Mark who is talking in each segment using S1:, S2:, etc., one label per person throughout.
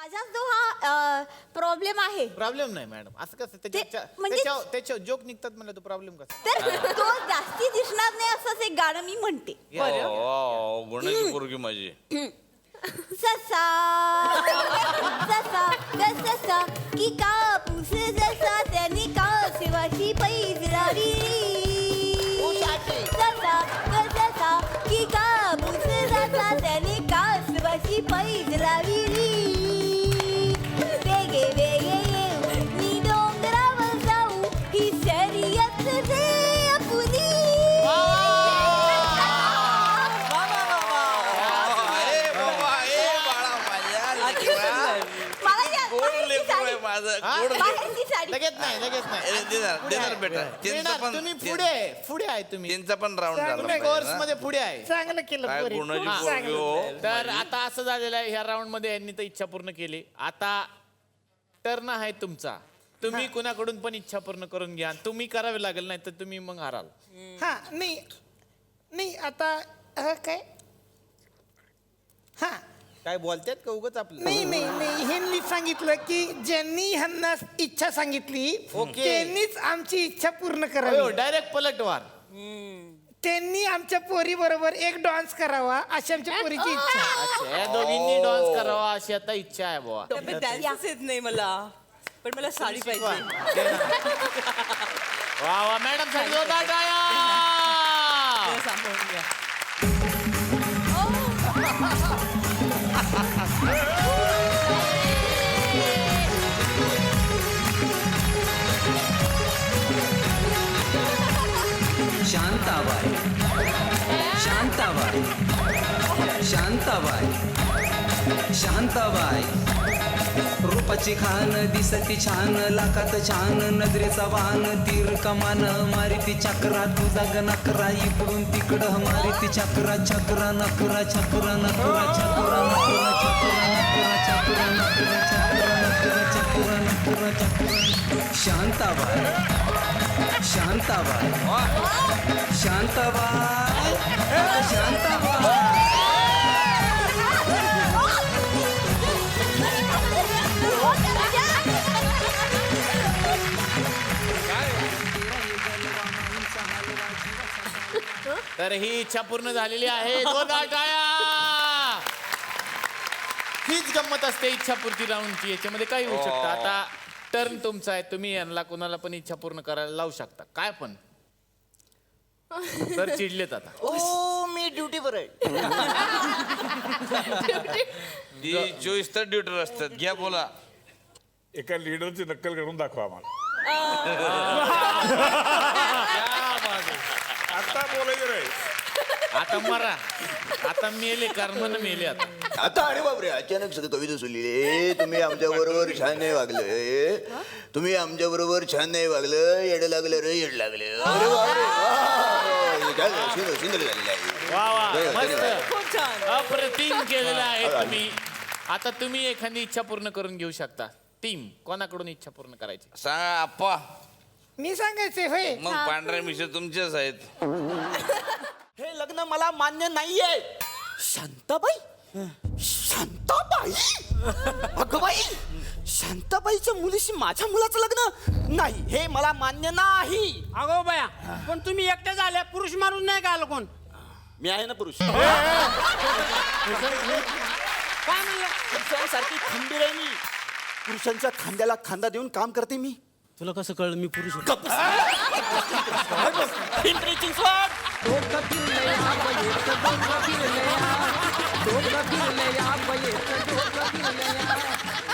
S1: माझा जो हा प्रॉब्लेम आहे
S2: प्रॉब्लेम नाही मॅडम, असं कसं
S1: म्हणजे-
S2: त्याच्या जोक निघतात म्हणलं तो प्रॉब्लेम कसा?
S1: तर तो जास्ती दिसणार नाही असंच एक गाणं मी म्हणते.
S3: गुणाची पोरगी माझी.
S1: ससा ससा ससा की कापूस जसा त्याने कासवाशी पैजरावी ससा ससा की कापूस जसा त्याने कासवाशी पैजरावी वेगे वेगे येऊ मी डोंगरावर जाऊ ही शर्यत रे आपली.
S2: लगेच नाही तुम्ही पुढे आहे तुम्ही
S3: त्यांचा पण राऊंड
S2: कोर्स मध्ये पुढे आहे.
S4: चांगलं केलं
S3: काय
S4: पोरी.
S3: गुणाची
S4: हा.
S3: पोरगी हो.
S2: तर आता असं झालेलं आहे, ह्या राऊंड मध्ये यांनी तर इच्छा पूर्ण केली. आता टर्न आहे तुमचा. तुम्ही कुणाकडून पण इच्छा पूर्ण करून घ्या. तुम्ही करावे लागेल, नाही तर तुम्ही मग हाराल.
S4: हा नाही आता काय हा
S2: काय बोलतात का उगाच आपलं?
S4: नाही ह्यांनी सांगितलं की ज्यांनी ह्यांना इच्छा सांगितली
S2: ओके.
S4: त्यांनीच आमची इच्छा पूर्ण करावी.
S2: डायरेक्ट पलटवार.
S4: त्यांनी आमच्या पोरी बरोबर एक डान्स करावा अशी आमच्या पोरीची इच्छा.
S2: अच्छा, या दोघींनी डान्स करावा अशी आता इच्छा आहे बुवा.
S5: डान्सच येत नाही मला, पण मला साडी पाहिजे.
S2: वा वा मॅडम, साठी जोरदार टाळ्या.
S5: सांभाळून घ्या.
S6: शांताबाई शांताबाई शांताबाई शांताबाई रूपाची खान दिसती छान, लाखात छान नजरेचा वाहन, तीर कमान मारिती चक्रा, तुझा गणकरा इकडून तिकडं मारिती चक्रा, चक्रा नकरा चक्रा नकरा चक्रा नकरा चक्रा नकरा चक्रा नकरा चक्रा नकरा चक्रा नकरा चक्रा. शांताबाई शांताबाई शांताबाई शांताबाई.
S2: तर ही इच्छा पूर्ण झालेली आहे. जोरदार टाळ्या. हीच गंमत असते इच्छापूर्ती राऊंडची. याच्यामध्ये काही होऊ शकतं. आता टर्न तुमचा आहे. तुम्ही यांना कोणाला पण इच्छा पूर्ण करायला लावू शकता, काय पण. तर चिडलेत आता.
S7: ओ मी ड्युटीवर आहे.
S3: ती 24 तर ड्युटर असतात. घ्या बोला.
S8: एका लीडरची नक्कल करून दाखवा आम्हाला. आता बोलायचं नाही.
S2: आता मरा. आता मेले, कर्मन मेले आता.
S7: आता अरे बापरे, अचानक सगळं कविता सुचली. तुम्ही आमच्या बरोबर छान नाही वागलं. तुम्ही आमच्या बरोबर छान नाही वागलं. येड लागलं रे, येड लागलं. अरे बापरे, सुंदर झालेलं आहे.
S2: वा वा,
S5: खूप
S2: मस्त,
S5: छान.
S2: अप्रतिम केलेलं आहे तुम्ही. आता तुम्ही एखादी इच्छा पूर्ण करून घेऊ शकता. टीम कोणाकडून इच्छा पूर्ण करायची?
S3: सांगा आप्पा.
S4: मी सांगायचे होय.
S3: मग पांढऱ्या मिशा तुमच्याच आहेत.
S7: हे लग्न मला मान्य नाहीये. शांताबाई शांताबाई अगं बाई, शांताबाईच्या मुलीशी माझ्या मुलाचं लग्न नाही, हे मला मान्य नाही.
S9: अगो बाया, पण तुम्ही एकटे झाले, पुरुष माणूस नाही का आलं कोण?
S7: मी आहे ना पुरुष.
S9: काय म्हणलं?
S7: पुरुषांसारखी खंबीर आहे मी. पुरुषांच्या खांद्याला खांदा देऊन काम करते मी.
S9: तुला कसं कळलं मी पुरुष होतो?
S7: पिंपरी चिंचवड.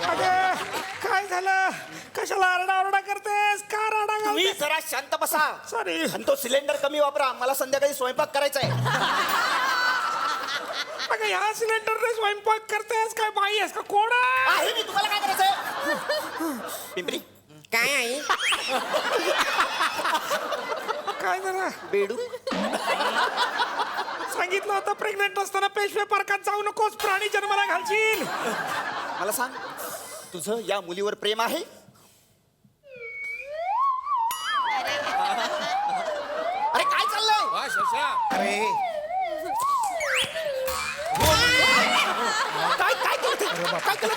S4: अगं, काय झालं? कशाला आरडाओरडा करतेस? का राडा
S7: तुम्ही
S4: घालतेस?
S7: जरा शांत बसा.
S4: सॉरी.
S7: आणि तो सिलेंडर कमी वापरा, मला संध्याकाळी स्वयंपाक करायचा आहे.
S4: अगं, ह्या सिलेंडरने स्वयंपाक करतेस? काय बाई आहेस का कोण
S7: आहे मी, तुम्हाला काय करायचंय? पिंपरी
S9: काय आहे?
S4: काय जरा
S7: बेडू
S4: सांगितलं होतं प्रेग्नेंट असताना पेशवे पार्कात जाऊ नकोस, प्राणी जन्माला घालशील.
S7: मला सांग, तुझं या मुलीवर प्रेम आहे? अरे काय चाललंय?
S4: अरे
S7: काय काय करते?
S9: काय केलं?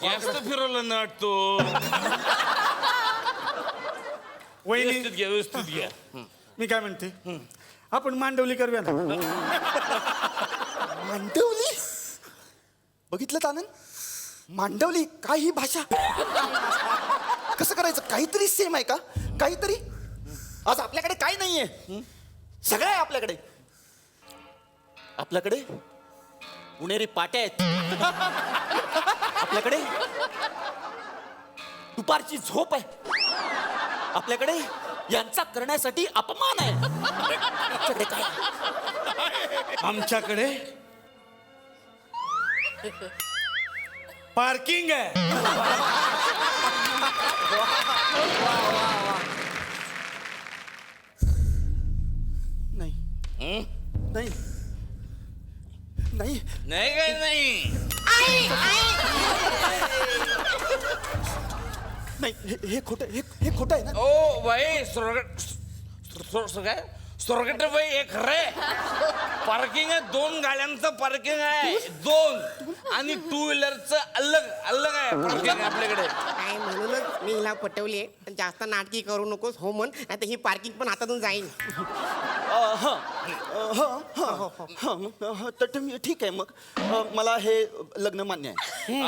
S3: जास्त फिरवलं नट तो
S9: वहिनी
S3: व्यवस्थित घ्या व्यवस्थित घ्या
S9: मी काय म्हणते आपण मांडवली करूया ना.
S10: मांडवली बघितलं आनंद, मांडवली काय ही भाषा, कसं करायचं? काहीतरी सेम आहे का? काहीतरी आज आपल्याकडे काय नाहीये, सगळं आहे आपल्याकडे. आपल्याकडे पुणेरी पाट्या आहेत, आपल्याकडे दुपारची झोप आहे, आपल्याकडे यांचा करण्यासाठी अपमान आहे. आपल्याकडे काय?
S9: आमच्याकडे पार्किंग आहे.
S10: नाही नाही नाही
S3: नाही काय नाही
S10: नाही हे खोटं, हे खोटं आहे ना.
S3: ओ भाई काय स्वर्गट भाई एक रे पार्किंग आहे, 2 गाड्यांचं पार्किंग आहे, 2 आणि 2 व्हीलरचं अलग अलग आहे पार्किंग आपल्याकडे.
S11: काय म्हणूनच मी हिला पटवली जास्त नाटकी करू नकोस हो म्हण, आता ही पार्किंग पण हातातून जाईल.
S10: तर मी ठीक आहे मग, मला हे लग्न मान्य आहे,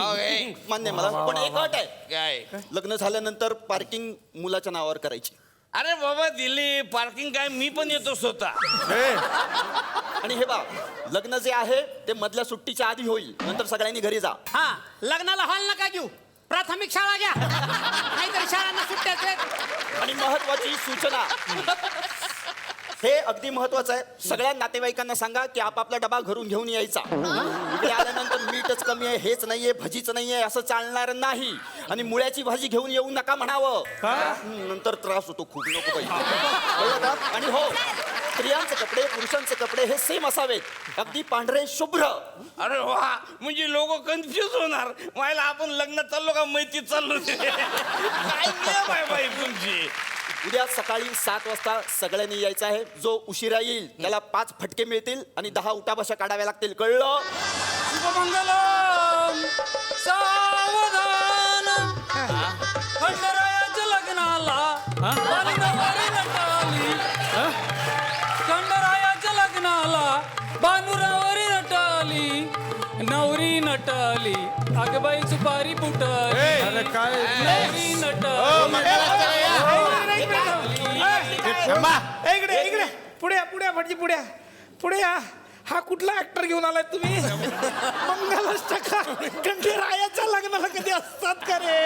S3: ओके.
S10: मान्य आहे मला, पण एक अट आहे,
S3: काय
S10: लग्न झाल्यानंतर पार्किंग मुलाच्या नावावर करायची.
S3: अरे बाबा दिली पार्किंग काय मी पण येतो स्वतः.
S10: आणि हे बा लग्न जे आहे ते मधल्या सुट्टीच्या आधी होईल, नंतर सगळ्यांनी घरी जा.
S9: हा लग्नाला हॉल नका घेऊ, प्राथमिक शाळा घ्या, नाहीतरी शाळांना सुट्ट्याच आहेत.
S10: आणि महत्वाची सूचना, हे अगदी महत्वाचं आहे, सगळ्या नातेवाईकांना सांगा की आपापला डबा घरून घेऊन यायचा. इकडे आल्यानंतर मीठच कमी आहे, हेच नाहीये, भजीच नाहीये असं चालणार नाही. आणि मुळ्याची भाजी घेऊन येऊ नका म्हणावं, नंतर त्रास होतो खूप, नको पाहिजे. कळलं का? आणि हो, स्त्रियांचे कपडे पुरुषांचे कपडे हे सेम असावेत, अगदी पांढरे शुभ्र.
S3: अरे वा, म्हणजे लोक कन्फ्युज होणार, व्हायला आपण लग्नात चाललो का मैत्रीत चाललो. काय नियम आहे बाई तुमची.
S10: उद्या सकाळी 7 वाजता सगळ्यांनी यायचं आहे. जो उशिरा येईल त्याला 5 फटके मिळतील आणि 10 उठाबशा काढाव्या लागतील, कळलं?
S5: शुभमंगलम सावधान खंडरायाच्या लग्नाला बानुरवारी नटाली, खंडरायाच्या लग्नाला बानुरवारी नटाली, नवरी नटाली, अगबाई सुपारी फुटली.
S9: अरे काय
S5: नवरी नटाली.
S4: इकडे इकडे पुढे या, पुढे या, भटजी पुढे या, पुढे या. हा कुठला ऍक्टर घेऊन आलाय तुम्ही? मंगलाष्टका खंडेरायाच्या लग्नाला कधी असतात का रे?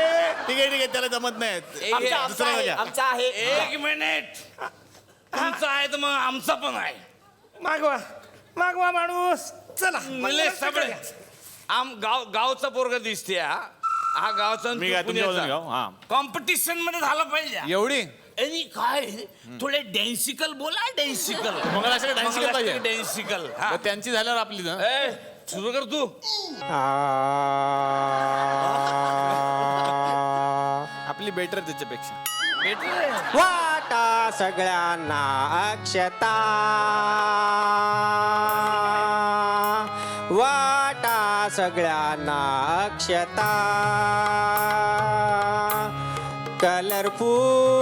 S2: ठीक आहे त्याला जमत नाही.
S10: आमचा आहे, आमचा आहे.
S3: 1 मिनिट, तुमचा आहे तर मग आमचा पण आहे.
S4: मागवा मागवा माणूस, चला
S3: मिले सगळे गावचा पोरगा दिसते हा गावचा
S2: मी काय तुमच्या बाजूने गाव? हा.
S3: कॉम्पिटिशन मध्ये झाला पाहिजे.
S2: एवढी
S3: आणि काय थोडे डॅन्सिकल बोला, डॅन्सिकल
S2: मंगळाष्टक डान्सिकल पाहिजे.
S3: डॅन्सिकल
S2: मग त्यांची झाल्यावर आपली ना.
S3: सुरू कर तू.
S2: आपली बेटर त्याच्यापेक्षा.
S11: वाटा सगळ्यांना अक्षता, वाटा सगळ्यांना अक्षता, कलरफुल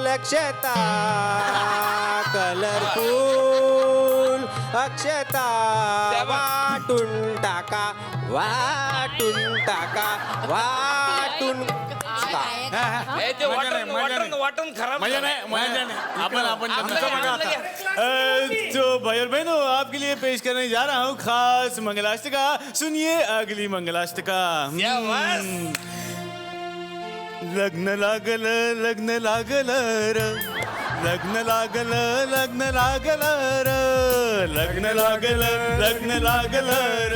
S11: अक्षता, कलरफुल अक्षता, वाटून टाका, वाटून टाका, वाटून
S3: ते वाटण खराब
S2: मजा नाही. आपण तो भाई और बहनों, आपके लिए पेश करने जा रहा हूँ खास मंगलाष्टका. सुनिए अगली मंगलाष्टका. लग्न लागल, लग्न लागल र, लग्न लागल, लग्न लागल र, लग्न लागल, लग्न लागल र.